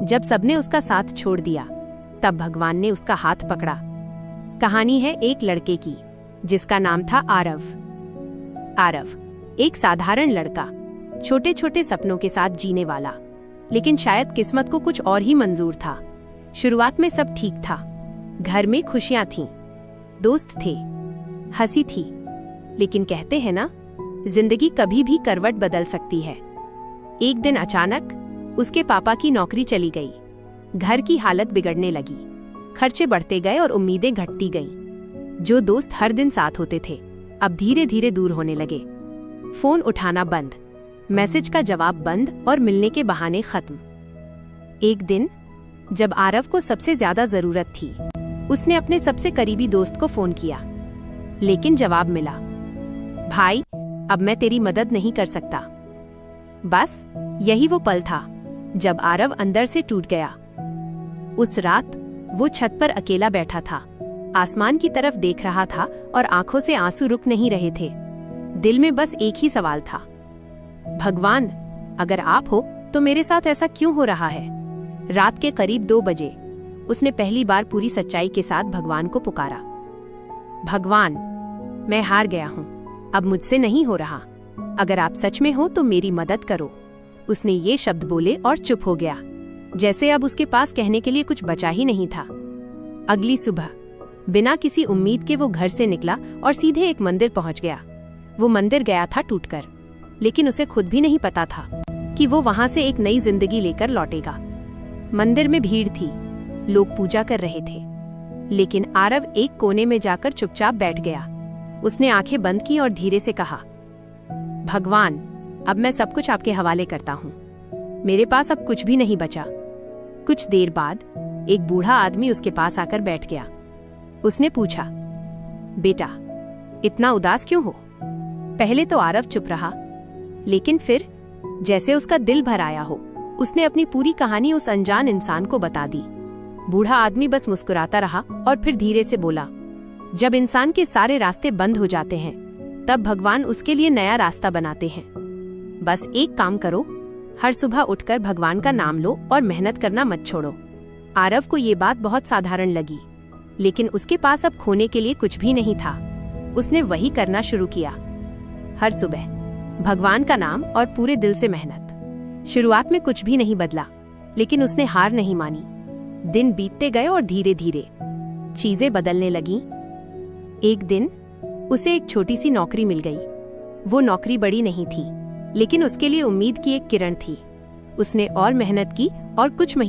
जब सबने उसका साथ छोड़ दिया, तब भगवान ने उसका हाथ पकड़ा। कहानी है एक लड़के की जिसका नाम था आरव। आरव एक साधारण लड़का, छोटे छोटे सपनों के साथ जीने वाला, लेकिन शायद किस्मत को कुछ और ही मंजूर था। शुरुआत में सब ठीक था, घर में खुशियां थीं, दोस्त थे, हंसी थी, लेकिन कहते हैं ना, जिंदगी कभी भी करवट बदल सकती है। एक दिन अचानक उसके पापा की नौकरी चली गई, घर की हालत बिगड़ने लगी, खर्चे बढ़ते गए और उम्मीदें घटती गईं। जो दोस्त हर दिन साथ होते थे, अब धीरे धीरे दूर होने लगे। फोन उठाना बंद, मैसेज का जवाब बंद और मिलने के बहाने खत्म। एक दिन जब आरव को सबसे ज्यादा जरूरत थी, उसने अपने सबसे करीबी दोस्त को फोन किया, लेकिन जवाब मिला, भाई अब मैं तेरी मदद नहीं कर सकता। बस यही वो पल था जब आरव अंदर से टूट गया। उस रात वो छत पर अकेला बैठा था, आसमान की तरफ देख रहा था और आंखों से आंसू रुक नहीं रहे थे। दिल में बस एक ही सवाल था, भगवान अगर आप हो तो मेरे साथ ऐसा क्यों हो रहा है। रात के करीब 2 बजे उसने पहली बार पूरी सच्चाई के साथ भगवान को पुकारा, भगवान मैं हार गया हूँ, अब मुझसे नहीं हो रहा, अगर आप सच में हो तो मेरी मदद करो। उसने ये शब्द बोले और चुप हो गया, जैसे अब उसके पास कहने के लिए कुछ बचा ही नहीं था। अगली सुबह बिना किसी उम्मीद के वो घर से निकला और सीधे एक मंदिर पहुंच गया। वो मंदिर गया था टूटकर, लेकिन उसे खुद भी नहीं पता था कि वो वहां से एक नई जिंदगी लेकर लौटेगा। मंदिर में भीड़ थी, लोग पूजा कर रहे थे, लेकिन आरव एक कोने में जाकर चुपचाप बैठ गया। उसने आंखें बंद की और धीरे से कहा, भगवान अब मैं सब कुछ आपके हवाले करता हूँ, मेरे पास अब कुछ भी नहीं बचा। कुछ देर बाद एक बूढ़ा आदमी उसके पास आकर बैठ गया। उसने पूछा, बेटा इतना उदास क्यों हो। पहले तो आरव चुप रहा, लेकिन फिर जैसे उसका दिल भर आया हो, उसने अपनी पूरी कहानी उस अनजान इंसान को बता दी। बूढ़ा आदमी बस मुस्कुराता रहा और फिर धीरे से बोला, जब इंसान के सारे रास्ते बंद हो जाते हैं, तब भगवान उसके लिए नया रास्ता बनाते हैं। बस एक काम करो, हर सुबह उठकर भगवान का नाम लो और मेहनत करना मत छोड़ो। आरव को ये बात बहुत साधारण लगी, लेकिन उसके पास अब खोने के लिए कुछ भी नहीं था। उसने वही करना शुरू किया, हर सुबह भगवान का नाम और पूरे दिल से मेहनत। शुरुआत में कुछ भी नहीं बदला, लेकिन उसने हार नहीं मानी। दिन बीतते गए और धीरे धीरे चीजें बदलने लगीं। एक दिन उसे एक छोटी सी नौकरी मिल गई। वो नौकरी बड़ी नहीं थी, लेकिन उसके लिए उम्मीद की एक किरण थी। उसने और मेहनत की और कुछ